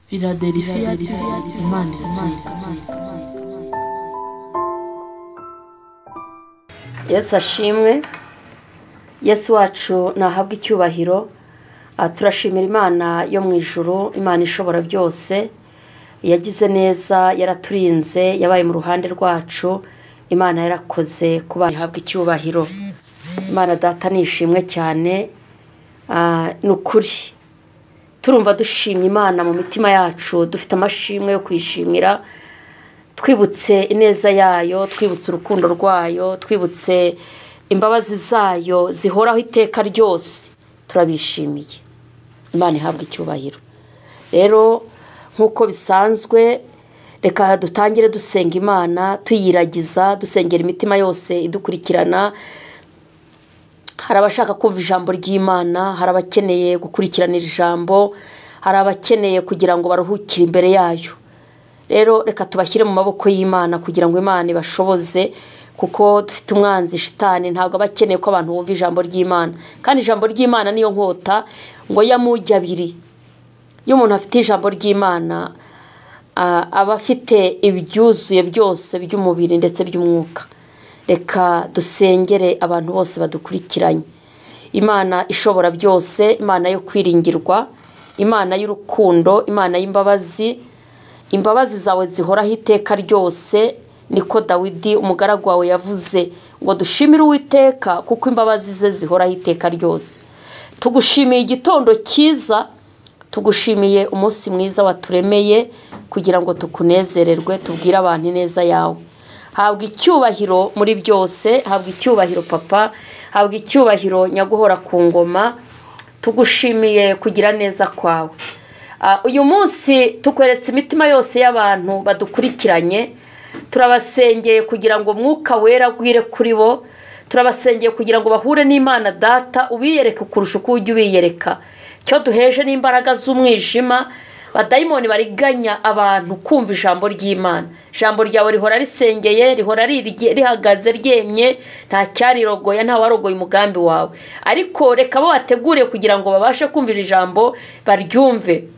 Philadelphia Imana iratsinda. Yesu ashimwe. Yesu wacu nahabwa icyubahiro. Turashimira Imana yo mu ijuru, Imana ishobora byose. Yagize neza, yaraturinze, yabaye mu ruhande rwacu. Imana yarakoze kuba yahabwa icyubahiro. Imana data nishimwe cyane. Nukuri turumva dushimye Imana mu mitima yacu, dufite amashimwe yo kwishimira, twibutse ineza yayo, twibutse urukundo rwayo, twibutse imbabazi zayo zihoraho iteka ryose. Turabishimiye. Imana ihabwa icyubahiro. Rero nkuko bisanzwe, reka dutangire dusenga Imana, tuyiragiza, dusengera imitima yose idukurikirana. Hari abashaka kumva ijambo ry'Imana, hari abakeneye gukurikiranira ijambo, hari abakeneye kugira ngo baruhukire imbere yayo. Rero reka tubashyire mu maboko y'Imana kugira ngo Imana ibashoboze, kuko dufite umwanzi shitani, ntabwo abakeneye ko abantu bumva ijambo ry'Imana. Kandi ijambo ry'Imana niyo nkota ngo yamujya abiri. Iyo umuntu afite ijambo ry'Imana, aba afite ibyuzuye byose by'umubiri ndetse by'umwuka. Reka dusengere abantu bose badukurikiranye. Imana ishobora byose, Imana yo kwiringirwa, Imana y'urukundo, Imana y'imbabazi. Imbabazi zawe zihoraho iteka ryose, niko Dawidi umugaragu wawe yavuze ngo dushimire Uwiteka kuko imbabazi ze zihoraho iteka ryose. Tugushimiye igitondo cyiza, tugushimiye umunsi mwiza waturemeye kugira ngo tukunezererwe, tubwire abantu ineza yawe. Habwa icyubahiro muri byose, habwa icyubahiro Papa, habwa icyubahiro nyaguhora ku ngoma. Tugushimiye kugira neza kwawe. Uyu munsi tukweretse imitima yose y'abantu badukurikiranye. Turabasengeye kugira ngo Mwuka Wera agwire kuri bo. Turabasengeye kugira ngo bahure n'Imana Data, ubiyereke kurusha uko ujya ubiyereka. Cyo duheje n'imbaraga z'umwijima, badayimoni bariganya abantu kumva ijambo ry'Imana. Ijambo ryawe rihora risengeye, rihora rihagaze ryemye, nta cyarirogoya, nta warogoye umugambi wawe. Ariko reka bo wateguriye kugira ngo babashe kumvira ijambo baryumve.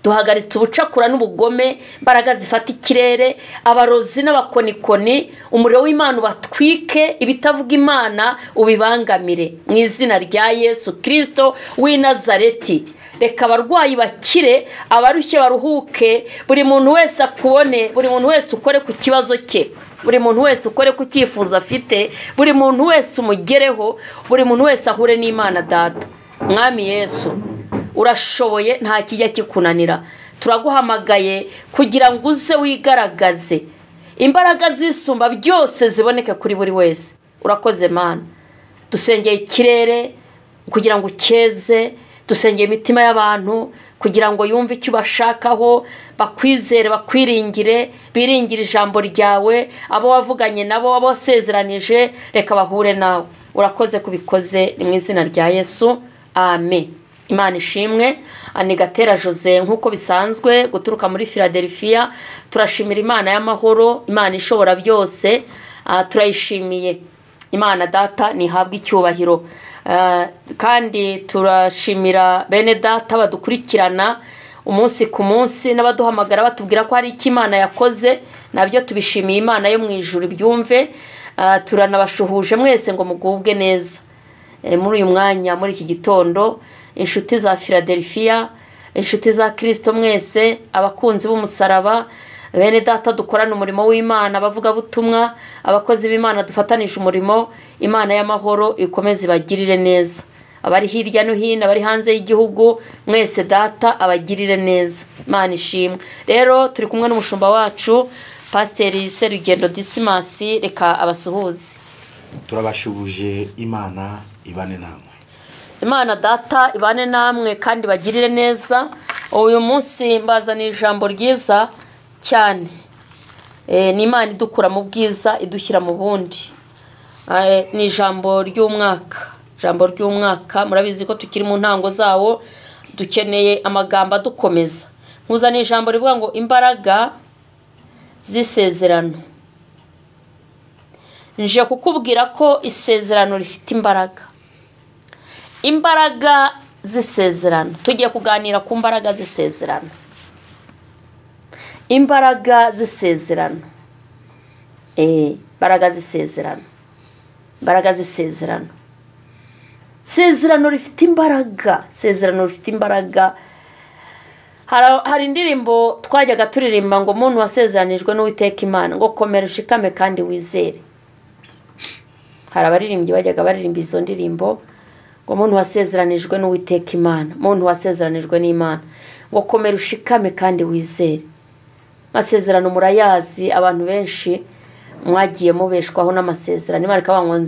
Duhagaritse ubucakura n'ubugome, imbaraga zifata ikirere, abarozi n'abakonikoni, umuriro w'Imana ubatwike, ibitavuga Imana ubibangamire. Mu izina rya Yesu Kristo w'i Nazareti. Reka abarwayi bakire, abarushye baruhuke, buri muntu wese akubone, buri muntu wese ukore ku kibazo cye, buri muntu wese ukore ku cyifuzo afite, buri muntu wese umugereho, buri muntu wese ahure n'Imana Data. Mwami Yesu, urashoboye, nta kijya kikunanira. Turaguhamagaye kugira ngo uze wigaragaze, imbaraga zisumba byose ziboneke kuri buri wese. Urakoze Mana. Dusengeye ikirere kugira ngo ukeze, dusengeye imitima y'abantu kugira ngo yumve icyo bashakaho, bakwizere, bakwiringire, biringire ijambo ryawe. Abo wavuganye nabo, abo wasezeranije, reka bahure nawe. Urakoze kubikoze, ni mu izina rya Yesu. Amen. Imana ishimwe. Anigatera Josee nkuko bisanzwe guturuka muri Philadelphia. Turashimira Imana y'amahoro, Imana ishobora byose. Turayishimiye. Imana Data nihabwa icyubahiro. Kandi turashimira bene Data badukurikirana umunsi ku munsi, n'abaduhamagara batubwira ko hari icyo Imana yakoze. Nabyo tubishimiye Imana yo mu ijuru byumve. Turanabashuhuje mwese ngo mugubwe neza muri uyu mwanya, muri iki gitondo. Inshuti za Philadelphia, inshuti za Kristo mwese, abakunzi b'umusaraba, bene Data dukorana umurimo w'Imana, abavuga butumwa, abakozi b'Imana dufatanije umurimo. Imana y'amahoro ikomeze ibagirire neza. Abari hirya no hino, abari hanze y'igihugu, mwese Data abagirire neza. Imana ishimwe. Rero turi kumwe n'umushumba wacu Pasiteri Serugendo Dismas, reka abasuhuze. Turabashubuje. Imana ibane namwe. Imana Data ibane namwe kandi bagirire neza. Uyu munsi mbazana ijambo ryiza cyane. Ni Imana idukura mu bwiza idushyira mu bundi. Ni ijambo ry'umwaka. Ijambo ry'umwaka, murabizi ko tukiri mu ntango zawo, dukeneye amagambo adukomeza. Nkuzana ijambo rivuga ngo imbaraga z'isezerano. Nje kukubwira ko isezerano rifite imbaraga. Imbaraga z'isezerano. Tugiye kuganira ku mbaraga z'isezerano. imbaraga z'isezerano. Imbaraga z'isezerano. Imbaraga z'isezerano. Isezerano rifite imbaraga. Isezerano rifite imbaraga. Hari indirimbo twajyaga turirimba ngo umuntu wasezeranijwe n'Uwiteka Imana ngo komera ushikame kandi wizere. Hari abaririmbyi bajyaga baririmba izo ndirimbo ngo umuntu wasezeranijwe n'Uwiteka Imana, umuntu wasezeranijwe n'Imana ngo komera ushikame kandi wizere. Amasezerano murayazi, abantu benshi mwagiye mubeshwaho n'amasezerano. Imana ikavuga ngo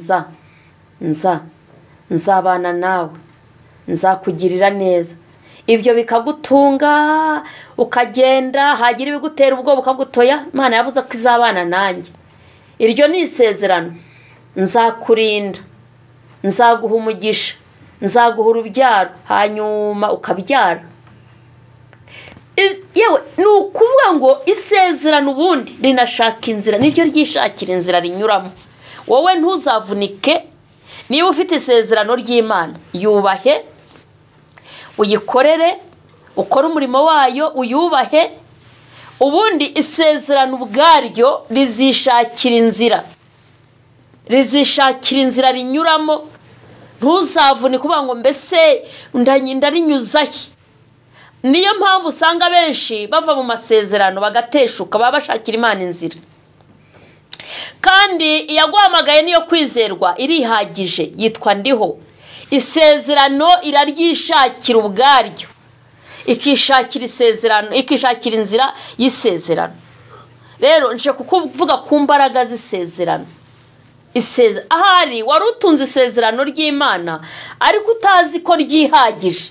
nzabana nawe, nzakugirira neza. Ibyo bikagutunga ukagenda, hagira ibigutera ubwoba ukagutoya. Imana yavuze ko izabana nanjye. Iryo ni isezerano. Nzakurinda, nzaguha umugisha, nzaguha urubyaro, hanyuma ukabyara. Yewe ni ukuvuga ngo isezerano ubundi rinashaka inzira, niryo ryishakira inzira rinyuramo. Wowe ntuzavunike niba ufite isezerano ry'Imana. Yubahe, uyikorere, ukore umurimo wayo, uyubahe. Ubundi isezerano ubwaryo rizishakira inzira, rizishakira inzira rinyuramo. Ntuzavunike kuvuga ngo mbese ndarinyuzahe. Niyo mpamvu usanga benshi bava mu masezerano bagateshuka, baba bashakira Imana inzira. Kandi iyaguhamagaye niyo kwizerwa, irihagije, yitwa ndiho. Isezerano iraryishakira ubwaryo, ikishakira isezerano, ikishakira inzira y'isezerano. Rero nje kukuvuga ku mbaraga z'isezerano. Ahari wari utunze isezerano ry'Imana ariko utazi ko ryihagije.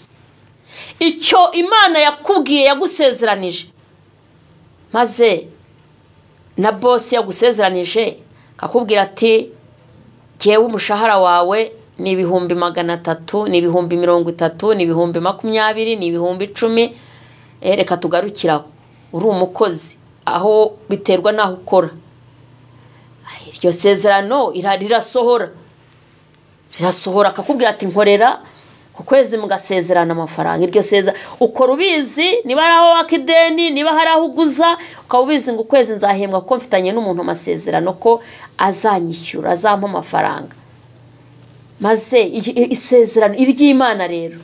Icyo Imana yakubwiye yagusezeranije, maze na boss yagusezeranije akakubwira ati jyewe umushahara wawe ni 300, ni 30, ni 20, ni 10, reka tugarukiraho. Uri umukozi aho biterwa naho ukora. Iryo sezerano rirasohora akakubwira ati nkorera ku kwezi mugasezerana amafaranga. Iryo sezerano ukora ubizi, niba ari aho wakideni, niba hari aho uguza, ukaba ubizi ngo ukwezi nzahembwa ko mfitanye n'umuntu amasezerano ko azanyishyura, azampa amafaranga. Maze isezerano iry'Imana rero,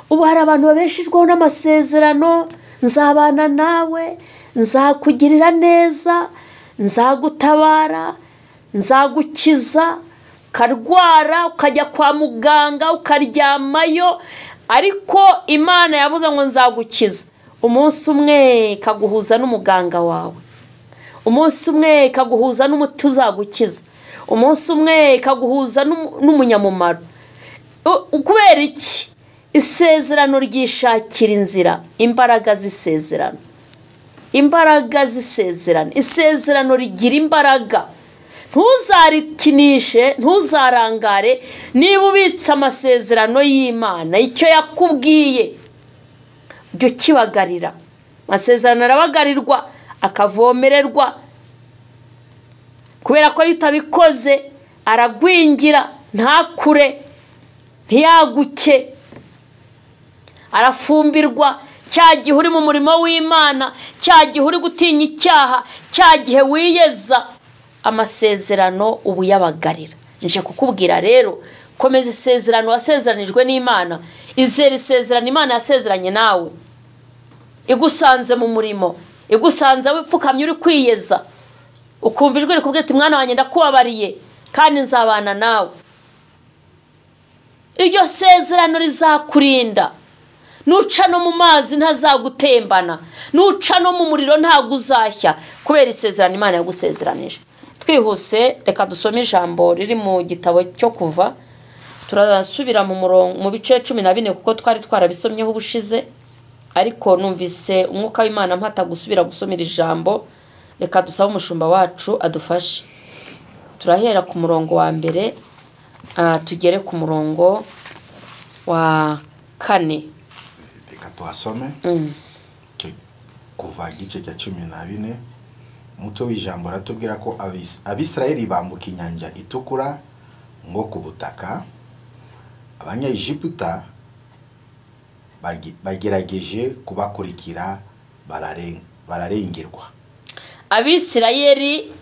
ubu hari abantu babeshejweho n'amasezerano. Nzabana nawe, nzakugirira neza, nzagutabara, nzagukiza. Karwara ukajya kwa muganga ukaryamayo, ariko Imana yavuze ngo nzagukiza. Umunsi umwe kaguhuza n'umuganga wawe, umunsi umwe kaguhuza n'umuti uzagukiza, umunsi umwe kaguhuza n'umunyamumaro. Kubera iki? Isezerano ryishakira inzira. Imbaraga z'isezerano, imbaraga z'isezerano. Isezerano rigira imbaraga. Ntuzarikinishe, ntuzarangare niba ubitse amasezerano y'Imana. Icyo yakubwiye byo kibagarira. Amasezerano arabagarirwa, akavomererwa. Kubera ko utabikoze aragwingira, ntakure, ntiyaguke, arafumbirwa. Cya gihe uri mu murimo w'Imana, cya gihe uri gutinya icyaha, cya gihe wiyeza, amasezerano ubu yabagarira. Nje kukubwira rero, komeza isezerano wasezeranijwe n'Imana. Izere isezerano Imana yasezeranye nawe. Igusanze mu murimo, igusanze wipfukamye uri kwiyeza, ukumva ijwi rikubwira ati mwana wanjye ndakubabariye kandi nzabana nawe. Iryo sezerano rizakurinda. Nuca no mu mazi ntazagutembana, nuca no mu muriro ntago uzashya, kubera isezerano Imana yagusezeranije. Twihuse reka dusome ijambo riri mu gitabo cyo Kuva. Turasubira mu bice 14 kuko twari twarabisomyeho ubushize, ariko numvise umwuka w'Imana mpata gusubira gusomera ijambo. Reka dusabe umushumba wacu adufashe. Turahera ku murongo wa mbere tugere ku murongo wa 4. Reka tuhasome. Kuva igice cya 14. Umuto w'ijambo ratubwira ko Abisirayeli bambuka inyanja itukura ngo ku butaka. Abanyaegiputa bagerageje kubakurikira bararengerwa. Abisirayeli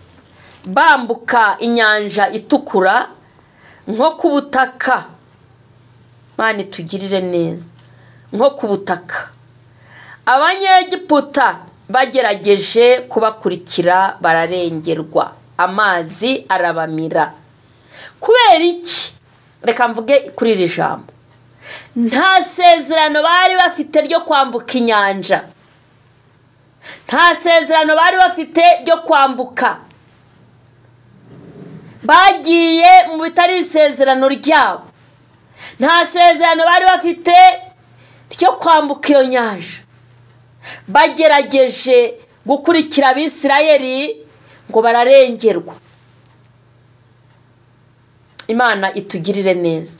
bambuka inyanja itukura nko ku butaka. Mani tugirire neza. Nko ku butaka. Abanyegiputa bagerageje kubakurikira bararengerwa. Amazi arabamira. Kubera iki? Reka mvuge kuri iri jambo. Nta sezerano bari bafite ryo kwambuka inyanja. Nta sezerano bari bafite ryo kwambuka. Bagiye mu bitari isezerano ryabo. Nta sezerano bari bafite ryo kwambuka iyo nyanja. Bagerageje gukurikira Abisirayeli ngo bararengerwa. Imana itugirire neza.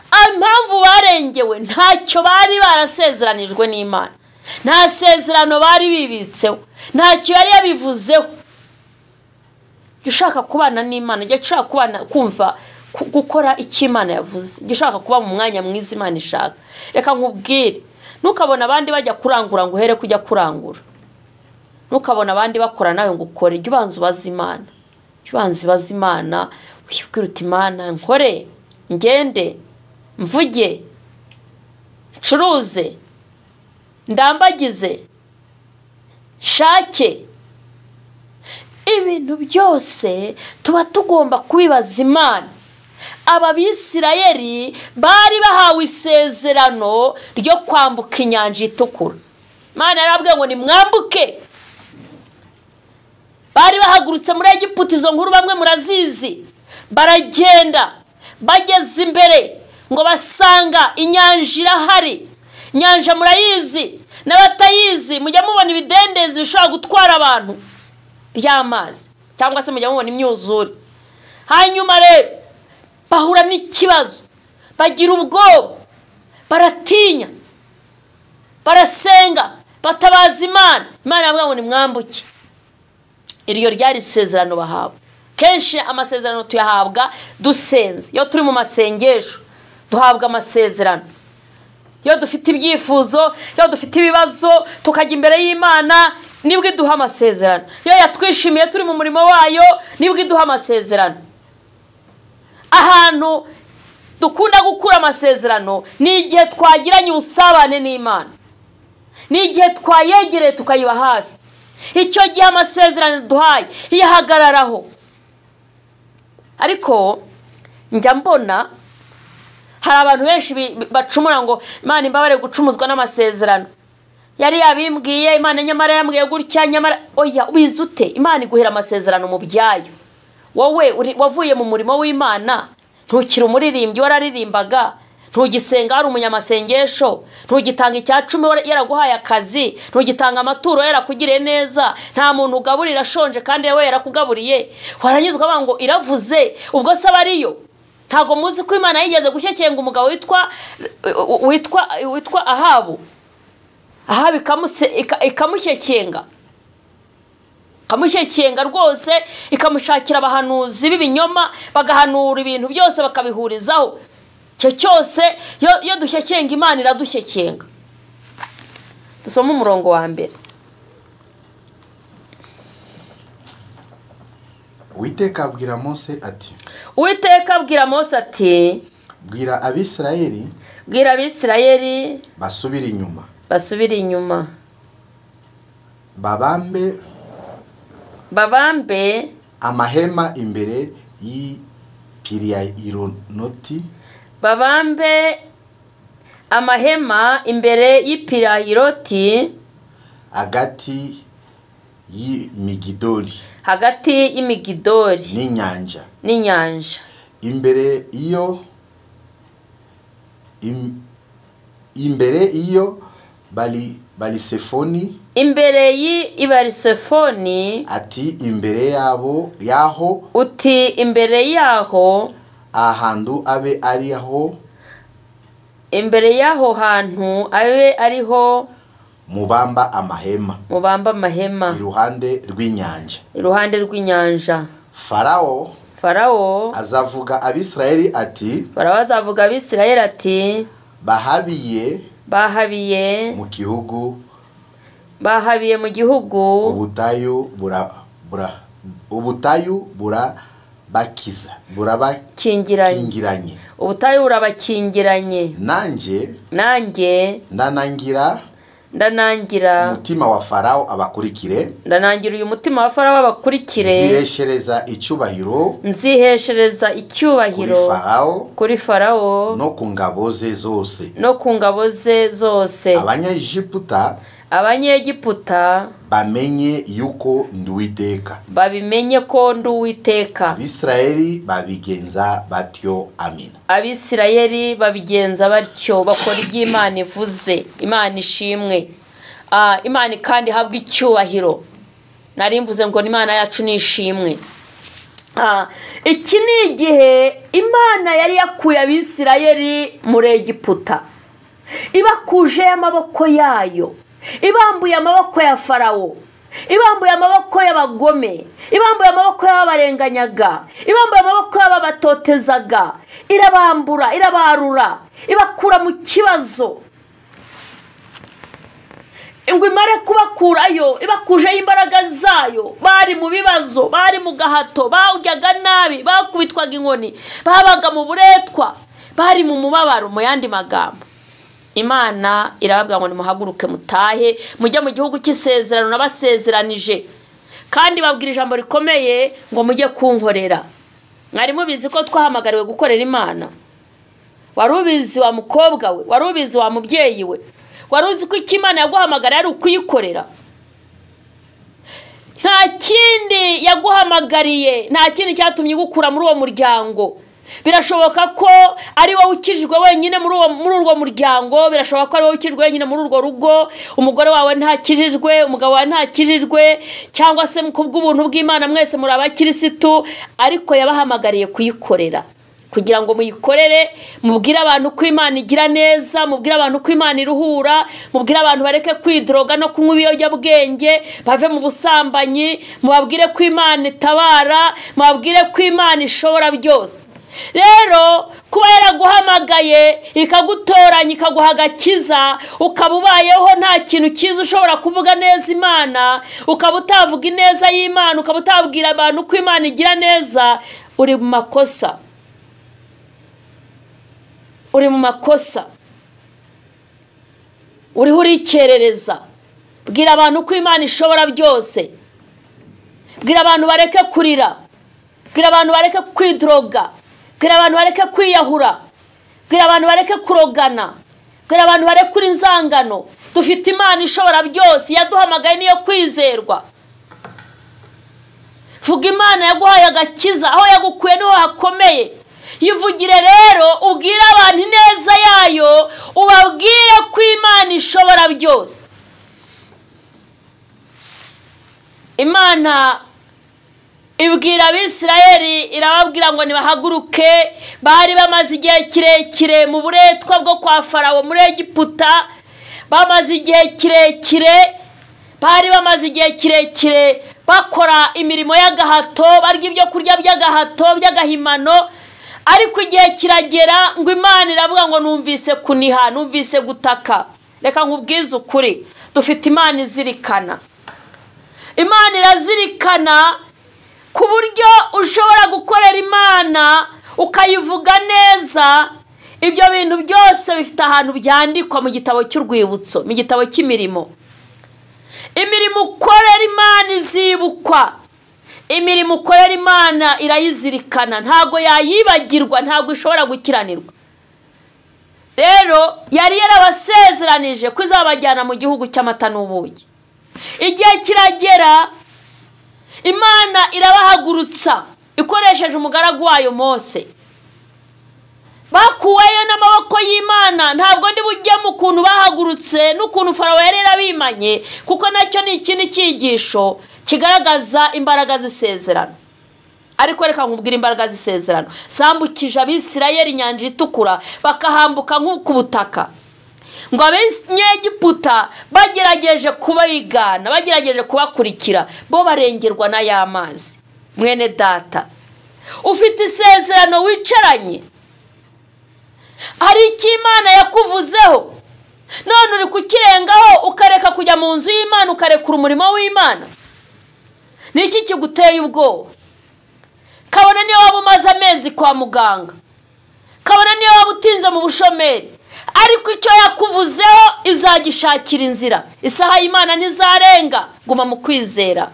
Impamvu barengewe ntacyo bari barasezeranijwe n'Imana. Nta sezerano bari bibitseho. Ntacyo yari yabivuzeho. Ushaka kubana n'Imana, jya ushaka kubana kumva gukora icyo Imana yavuze. Jya ushaka kuba mu mwanya mwiza Imana ishaka. Reka nkubwire, ntukabona abandi bajya kurangura ngo uhere kujya kurangura. Ntukabona abandi bakora nawe ngo ukore. Jya ubanza ubaza Imana. Jya ubanza ubaza Imana, wibwira uti Imana nkore, ngende, mvuge, ncuruze, ndambagize, shake. Ibintu byose tuba tugomba kubibaza Imana. Aba Bisirayeli bari bahawe isezerano ryo kwambuka inyanja itukura. Imana yarabwiye ngo nimwambuke. Bari bahagurutse muri Egiputa, izo nkuru bamwe murazizi. Baragenda bageze imbere ngo basanga inyanja irahari. Inyanja murayizi, n'abatayizi mujya mubona ibidendezi bishobora gutwara abantu by'amazi, cyangwa se mujya mubona imyuzure. Hanyuma rero bahura n'ikibazo, bagira ubwoba, baratinya, barasenga, batabaza Imana. Imana yabwiye ngo nimwambuke. Iryo ryari isezerano bahawe. Kenshi amasezerano tuyahabwa dusenze. Iyo turi mu masengesho duhabwa amasezerano. Iyo dufite ibyifuzo, iyo dufite ibibazo, tukajya imbere y'Imana, nibwo iduha amasezerano. Iyo yatwishimiye turi mu murimo wayo, nibwo iduha amasezerano. Ahantu dukunda gukura amasezerano ni igihe twagiranye usabane n'Imana. Ni igihe twayegereye tukayiba hafi. Icyo gihe amasezerano duhaye iyahagararaho. Ariko njya mbona hari abantu benshi bacumura ngo Imana imbabare gucumuzwa n'amasezerano. Yari yabimbwiye, Imana nyamara yambwiye gutya, nyamara oya, ubizi ute? Imana iguhera amasezerano mu byayo. Wowe wavuye mu murimo w'Imana, ntukiri umuririmbyi wararirimbaga, ntugisenga ari umunyamasengesho, ntugitanga icyacumi yaraguhaye akazi, ntugitanga amaturo yarakugiriye neza, nta muntu ugaburira ashonje kandi yewe yarakugaburiye. Waranyuzwa banga ngo iravuze, ubwo se bariyo. Ntago muzi ko Imana yigeze gushyekenga umugabo witwa Ahabu. Ahabu ikamushyekenga. Kamushyekenga rwose, ikamushakira abahanuzi b'ibinyoma, bagahanura ibintu byose bakabihurizaho. Cyo cyose yo dushyekenga Imana iradushyekenga. Dusoma umurongo wa mbere. Uwiteka abwira Mose ati. Uwiteka abwira Mose ati, bwira Abisirayeli basubire inyuma. Babambe amahema imbere y'ipirayiroti. Babambe amahema imbere y'ipirayiroti hagati y'Imigidoli n'inyanja. Imbere iyo Balisefoni. Imbere y'Ibarisefoni. Ati imbere yaho. Uti imbere yaho. Ahantu abe ariho. Imbere yaho hantu abe ariho. Mubamba amahema. Iruhande rw'inyanja. Farawo azavuga Abisirayeli ati. Bahabiye mu gihugu bahabiye mu gihugu ubutayu burabakiza burabakingiranye ubutayu burabakingiranye nanjye ndanangira umutima wa Farawo abakurikire ndanangira uyu mutima wa Farawo abakurikire nziheshereza icyubahiro kuri Farawo no ku ngabo ze zose abanyegiputa bamenye yuko nduwiteka babimenye ko nduwiteka Abisirayeli babigenza batyo. Amina. Abisirayeli babigenza batyo bakora iby'Imana ivuze. Imana ishimwe. Imana kandi habwa icyubahiro. Nari mvuze ngo Imana yacu nishimwe. Iki ni igihe Imana yari yakuye Abisirayeli muri Egiputa, ibakuje amaboko yayo, ibambuye amaboko ya Farawo, ibambuye amaboko y'abagome, ibambuye amaboko y'abarenganyaga, ibambuye amaboko y'ababatotezaga, irabambura, irabarura, ibakura mu kibazo. Ngo imare kubakurayo, ibakuje imbaraga zayo. Bari mu bibazo, bari mu gahato, bawujyaga nabi, bakubitwaga inkoni, babaga mu buretwa, bari mu mubabaro. Mu yandi magambo, Imana irababwira ngo nimuhaguruke mutahe mujye mu gihugu cy'isezerano nabasezeranije, kandi babwira ijambo rikomeye ngo mujye kunkorera. Mwari mubizi ko twahamagariwe gukorera Imana? Wari ubizi wa mukobwa we? Wari ubizi wa mubyeyi we? Wari uzi ko Imana yaguhamagara ari ukuyikorera? Nta kindi yaguhamagariye, nta kindi cyatumye gukura muri uwo muryango. Birashoboka ko ari wowe ukijijwe wenyine muri urwo muryango, birashoboka ko ari wowe ukijijwe wenyine muri urwo rugo, umugore wawe ntakijijwe, umugabo wawe ntakijijwe, cyangwa se kubw'ubuntu bw'Imana mwese muri abakirisitu, ariko yabahamagariye kuyikorera, kugira ngo muyikorere, mubwire abantu ko Imana igira neza, mubwire abantu ko Imana iruhura, mubwire abantu bareke kwidroga no kunywa ibiyobyabwenge, bave mu busambanyi, mubabwire ko Imana itabara, mubabwire ko Imana ishobora byose. Rero kuba yaraguhamagaye ikagutoranya ikaguha agakiza, ukaba ubayeho nta kintu cyiza ushobora kuvuga neza Imana, ukaba utavuga ineza y'Imana, ukaba utabwira abantu ko Imana igira neza, uri mu makosa. Uri mu makosa, uriho urikerereza. Bwira abantu ko Imana ishobora byose. Bwira abantu bareke kurira, bwira abantu bareke kwidroga, bwira abantu bareke kwiyahura, bwira abantu bareke kurogana, bwira abantu bareke inzangano. Dufite Imana ishobora byose, yaduhamagaye niyo kwizerwa. Vuga Imana yaguhaye agakiza, aho yagukuye niho hakomeye. Yivugire rero, ubwire abantu neza yayo, ubabwire ko Imana ishobora byose. Imana ibwira Abisirayeli, irababwira ngo nibahaguruke. Bari bamaze igihe kirekire mu buretwa bwo kwa Farawo muri Egiputa, bamaze igihe kirekire bakora imirimo y'agahato, barya ibyo kurya by'agahato by'agahimano. Ariko igihe kiragera ngo Imana iravuga ngo numvise kuniha, numvise gutaka. Reka nkubwize ukuri, dufite Imana izirikana. Imana irazirikana ku buryo ushobora gukorera Imana ukayivuga neza. Ibyo bintu byose bifite ahantu byandikwa mu gitabo cy'urwibutso, mu gitabo cy'imirimo. Imirimo ukorera Imana izibukwa, imirimo ukorera Imana irayizirikana, ntago yayibagirwa, ntago ishobora gukiranirwa. Rero yari yarabasezeranije ko izabajyana mu gihugu cy'amata n'ubuki. Igihe kiragera, Imana irabahagurutsa ikoresheje umugaragu wayo Mose. Bakuweyo n'amaboko y'Imana. Ntabwo ndi bujye mu kuntu bahagurutse n'ukuntu Farawo yari yarabimanye, kuko nacyo ni ikindi cyigisho kigaragaza imbaraga z'isezerano. Ariko reka nkubwire imbaraga z'isezerano. Sambukije Abisirayeli inyanja itukura, bakahambuka nk'uko ubutaka. Ngo Abanyegiputa bagerageje kubayigana, bagerageje kubakurikira, bo barengerwa na ya mazi. Mwene data, ufite isezerano wicaranye, hari icyo Imana yakuvuzeho, none uri kukirengaho ukareka kujya mu nzu y'Imana ukarekura umurimo w'Imana. Ni iki kiguteye ubwoba? Kabone niyo waba umaze amezi kwa muganga, kabone niyo waba utinze mu bushomeri, ariko icyo yakuvuzeho izagishakira inzira. Isaha y'Imana ntizarenga, guma mu kwizera.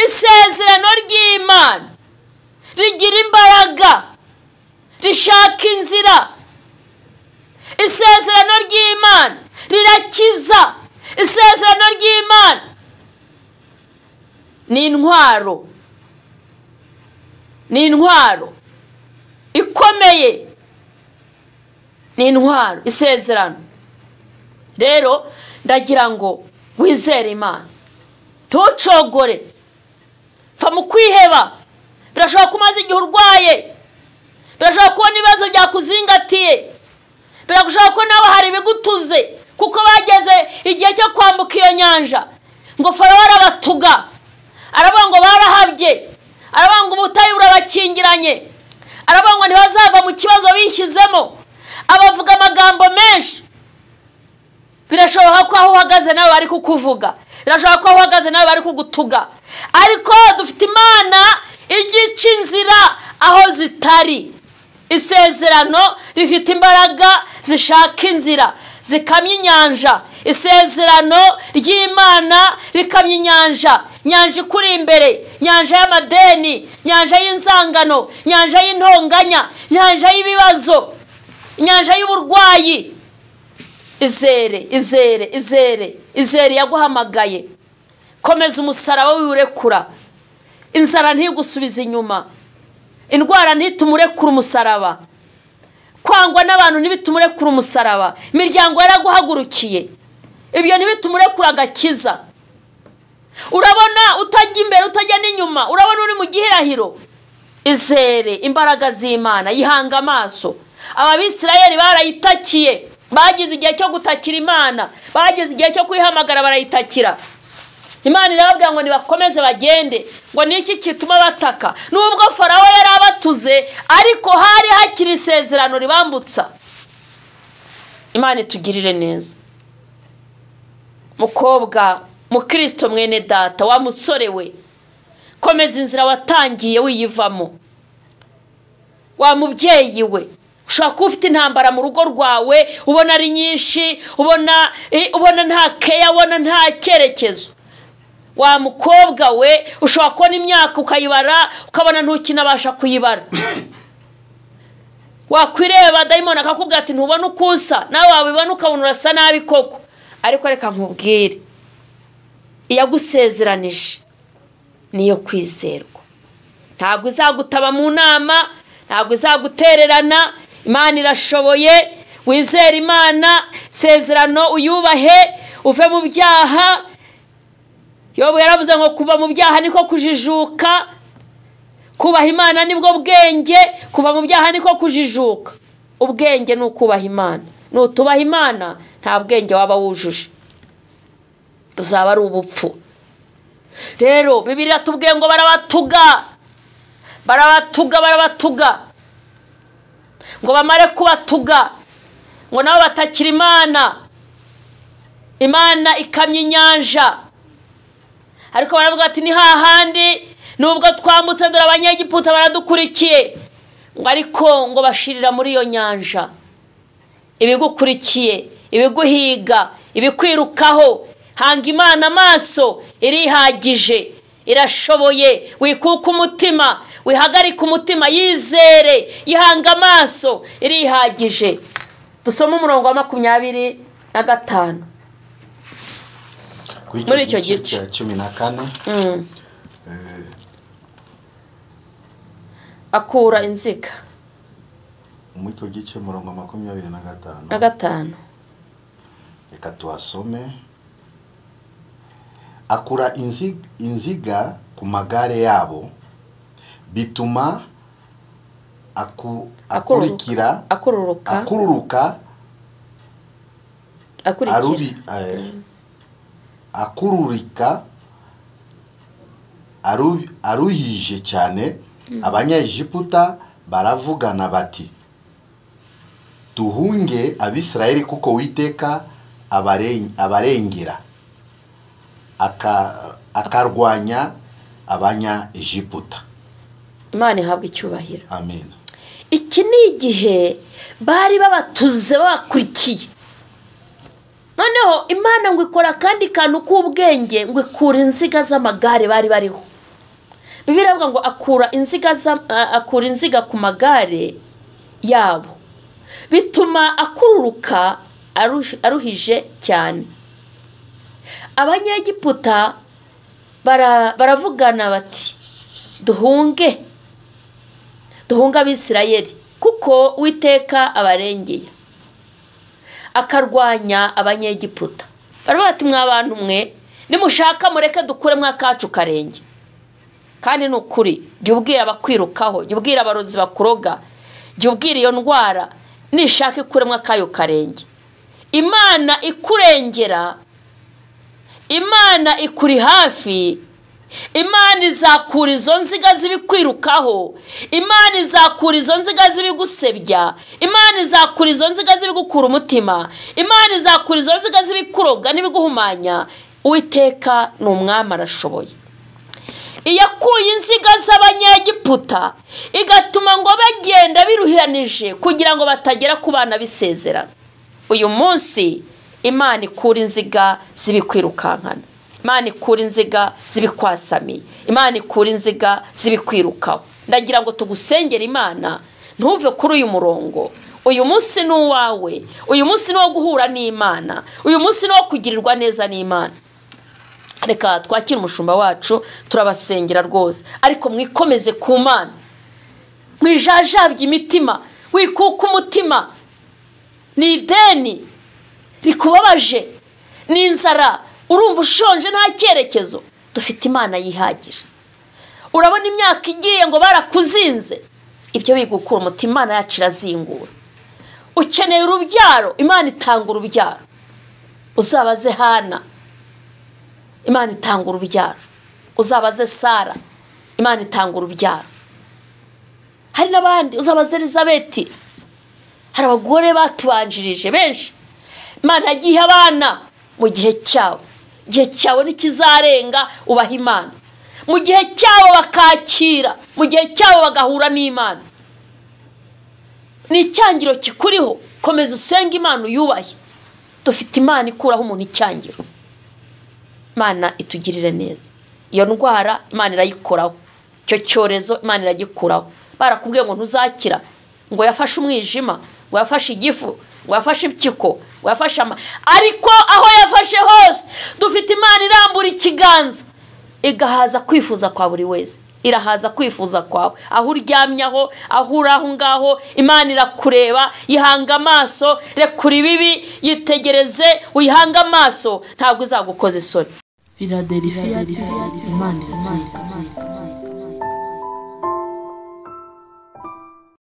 Isezerano ry'Imana rigira imbaraga, rishaka inzira. Isezerano ry'Imana rirakiza. Isezerano ry'Imana ni intwaro, ni intwaro ikomeye, ni intwaro isezerano. Rero ndagira ngo wizere Imana, ntucogore, pfa mu kwiheba. Birashobora kumaza igihe urwaye, birashobora kubona ibibazo byakuzingatiye, birashobora ko nawe hari ibigutuze, kuko bageze igihe cyo kwambuka iyo nyanja ngo Farawo arabatuga, aravuga ngo barahabye, aravuga ngo ubutayu burabakingiranye, aravuga ngo ntibazava mu kibazo bishyizemo, abavuga amagambo menshi. Birashoboka ko aho uhagaze nawe bari kukuvuga, birashoboka ko aho uhagaze nawe bari kugutuga, ariko dufite Imana igica inzira aho zitari. Isezerano rifite imbaraga zishaka inzira, zikamya inyanja. Isezerano ry'Imana rikamya inyanja, nyanja ikuri imbere, nyanja y'amadeni, nyanja y'inzangano, nyanja y'intonganya, nyanja y'ibibazo, nyanja y'uburwayi. Izere, izere, izere, izere yaguhamagaye. Komeza umusaraba wiurekura. Inzara ntigusubiza inyuma, indwara ntitumurekura umusaraba, kwangwa n'abantu ntibitumurekura umusaraba, imiryango yaraguhagurukiye, ibyo ntibitumurekura agakiza. Urabona utajya imbere utajya n'inyuma, urabona uri mu gihirahiro. Izere imbaraga z'Imana, yihanga amaso. Ababisirayeli barayitakiye, bagize igihe cyo gutakira Imana, bagize igihe cyo kwihamagara barayitakira. Imana irababwira ngo nibakomeze bagende, ngo niki kituma bataka. Nubwo Farawo yari abatuze, ariko hari hakiri isezerano ribambutsa. Imana itugirire neza. Mukobwa, mukristo mwene data, wa musore we, komeza inzira watangiye wiyivamo. Wa mubyeyi we, ushaka ufite intambara mu rugo rwawe, ubona ari nyinshi, ubona nta keya, ubona nta cyerekezo. Wa mukobwa we, ushobora kubona imyaka ukayibara ukabona ntukinabasha kuyibara. Wakwireba dayimoni akakubwira ati ntubona ukusa, nawe wabibona ukabona urasa nabi koko. Ariko reka nkubwire, iyagusezeranije niyo kwizerwa. Ntabwo izagutaba mu nama, ntabwo izagutererana. Imana irashoboye, wizere Imana, sezerano uyubahe, uve mu byaha. Yobu yaravuze ngo kuva mu byaha niko kujijuka, kubaha Imana nibwo bwenge, kuva mu byaha niko kujijuka. Ubwenge ni ukubaha Imana. Nutubaha Imana nta bwenge waba wujuje, buzaba ari ubupfu. Rero Bibiliya tubwiye ngo barabatuga, barabatuga, ngo bamare kubatuga, ngo nabo batakira Imana. Imana ikamya inyanja, ariko baravuga ati ni hahandi nubwo twambutse dore abanyegiputa baradukurikiye, ngo ariko ngo bashirira muri iyo nyanja. Ibigukurikiye, ibiguhiga, ibikwirukaho, hanga Imana amaso, irihagije, irashoboye. Wikuka umutima, wihagarika umutima, yizere, yihanga amaso, irihagije. Dusoma umurongo wa 25 muri icyo gice 14. Akura inziga muri icyo gice umurongo wa 25 na 5. Reka tuhasome. Akura inziga ku magare yabo, bituma akururuka akururika aruhije cyane. Abanyegiputa baravugana bati, duhunge abisirayeli kuko Uwiteka abarengera akarwanya abanya Egiputa. Imana ihabwe icyubahiro. Amen. Iki ni igihe bari babatuze bakurikiye, noneho Imana ngo ikora kandi kantu k'ubwenge, ngo ikura inziga z'amagare bari bariho. Bibiliya ivuga ngo akura inziga ku magare yabo, bituma akururuka aruhije cyane. Abanyegiputa baravugana bati duhunge abisirayeli kuko Uwiteka abarengeye akarwanya abanyegiputa. Baravuga ati mwa bantu mwe nimushaka mureke dukure mwa kacu karenge. Kandi nukuri jya ubwira abakwirukaho, jya ubwira abarozi bakuroga, jya ubwira iyo ndwara nishaka ikure mwa kayo karenge. Imana ikurengera, Imana ikuri hafi, Imana izakura izo nziga zibikwirukaho, Imana izakura izo nziga zibigusebya, Imana izakura izo nziga zibigukura umutima, Imana izakura izo nziga zibikuroga n'ibiguhumanya. Uwiteka ni umwami arashoboye. Iyakuye inziga z'abanyegiputa igatuma ngo bagenda biruhiranije kugira ngo batagera ku bana bisezerana. Uyu munsi Imana ikura inziga zibikwirukankana, Imana ikura inziga zibikwasamiye, Imana ikura inziga zibikwirukaho. Ndagira ngo tugusengere Imana, ntuve kuri uyu murongo. Uyu munsi ni uwawe, uyu munsi ni wo guhura n'Imana, uyu munsi ni wo kugirirwa neza n'Imana. Reka twakire umushumba wacu, turabasengera rwose, ariko mwikomeze ku Mana, mwijajabye imitima, wikuka umutima. Ni ideni rikubabaje, ni inzara, urumva ushonje nta cyerekezo. Dufite Imana yihagije. Urabona imyaka igiye ngo barakuzinze, ibyo bigukura umutima Imana yacu irazingura. Ukeneye urubyaro, Imana itanga urubyaro. Uzabaze Hana, Imana itanga urubyaro. Uzabaze Sara, Imana itanga urubyaro. Hari n'abandi, uzabaze Elizabeti. Hari abagore batubanjirije benshi, Imana yagiye abana mu gihe cyawe. Igihe cyawe nikizarenga ubaha Imana, mu gihe cyawe bakakira, mu gihe cyawe bagahura n'Imana. Ni icyangiro kikuriho, komeza usenga Imana uyubahe. Dufite Imana ikuraho umuntu icyangiro. Imana itugirire neza. Iyo ndwara Imana irayikoraho, icyo cyorezo Imana iragikuraho. Barakubwiye ngo ntuzakira, ngo yafashe umwijima, ngo yafashe igifu, ngo yafashe impyiko, ngo yafashe ariko aho yafashe hose dufite Imana irambura ikiganza igahaza kwifuza kwa buri wese. Irahaza kwifuza kwawe, aho uryamyaho, aho uraho ngaho, Imana irakureba, yihanga amaso, rekura ibibi, yitegereze, uyihanga amaso, ntabwo izagukoza isoni. Philadelphia, Imana iratsinda.